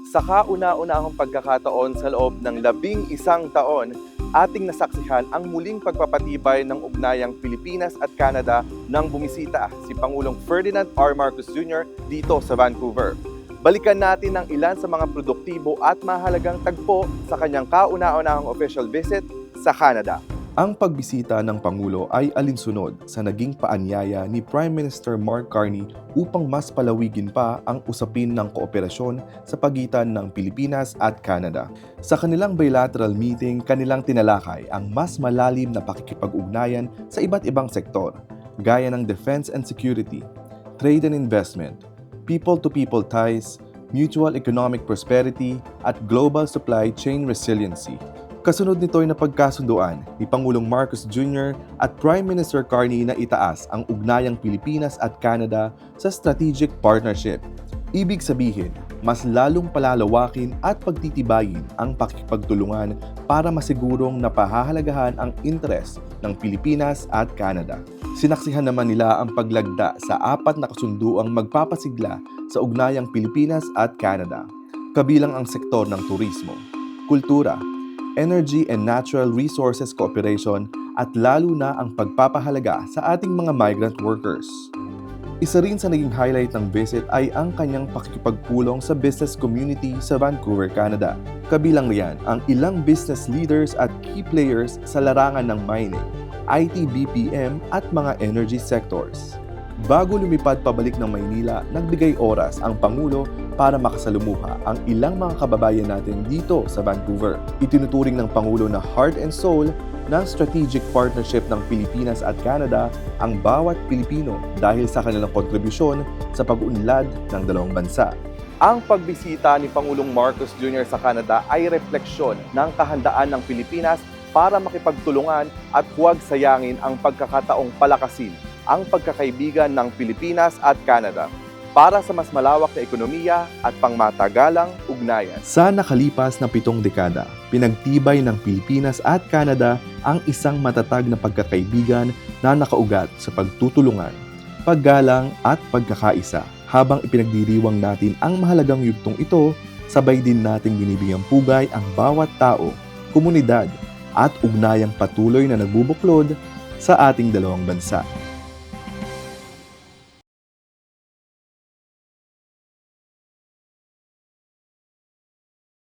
Sa kauna-unahang pagkakataon sa loob ng 11 taon, ating nasaksihan ang muling pagpapatibay ng ugnayang Pilipinas at Canada nang bumisita si Pangulong Ferdinand R. Marcos Jr. dito sa Vancouver. Balikan natin ang ilan sa mga produktibo at mahalagang tagpo sa kanyang kauna-unahang official visit sa Canada. Ang pagbisita ng Pangulo ay alinsunod sa naging paanyaya ni Prime Minister Mark Carney upang mas palawigin pa ang usapin ng kooperasyon sa pagitan ng Pilipinas at Canada. Sa kanilang bilateral meeting, kanilang tinalakay ang mas malalim na pakikipag-ugnayan sa iba't ibang sektor, gaya ng defense and security, trade and investment, people-to-people ties, mutual economic prosperity, at global supply chain resiliency. Kasunod nito ay napagkasunduan ni Pangulong Marcos Jr. at Prime Minister Carney na itaas ang ugnayang Pilipinas at Canada sa strategic partnership. Ibig sabihin, mas lalong palalawakin at pagtitibayin ang pakikipagtulungan para masigurong napahahalagahan ang interes ng Pilipinas at Canada. Sinaksihan naman nila ang paglagda sa 4 na kasunduang magpapasigla sa ugnayang Pilipinas at Canada, kabilang ang sektor ng turismo, kultura, energy and natural resources cooperation at lalo na ang pagpapahalaga sa ating mga migrant workers. Isa rin sa naging highlight ng visit ay ang kanyang pakikipagpulong sa business community sa Vancouver, Canada. Kabilang riyan ang ilang business leaders at key players sa larangan ng mining, IT, BPM at mga energy sectors. Bago lumipad pabalik ng Maynila, nagbigay oras ang Pangulo para makasalumuha ang ilang mga kababayan natin dito sa Vancouver. Itinuturing ng Pangulo na heart and soul ng strategic partnership ng Pilipinas at Canada ang bawat Pilipino dahil sa kanilang kontribusyon sa pag-unlad ng dalawang bansa. Ang pagbisita ni Pangulong Marcos Jr. sa Canada ay refleksyon ng kahandaan ng Pilipinas para makipagtulungan at huwag sayangin ang pagkakataong palakasin ang pagkakaibigan ng Pilipinas at Canada para sa mas malawak na ekonomiya at pangmatagalang ugnayan. Sa nakalipas na 7 dekada, pinagtibay ng Pilipinas at Canada ang isang matatag na pagkakaibigan na nakaugat sa pagtutulungan, paggalang at pagkakaisa. Habang ipinagdiriwang natin ang mahalagang yugtong ito, sabay din nating binibigyang pugay ang bawat tao, komunidad at ugnayang patuloy na nagbubuklod sa ating dalawang bansa.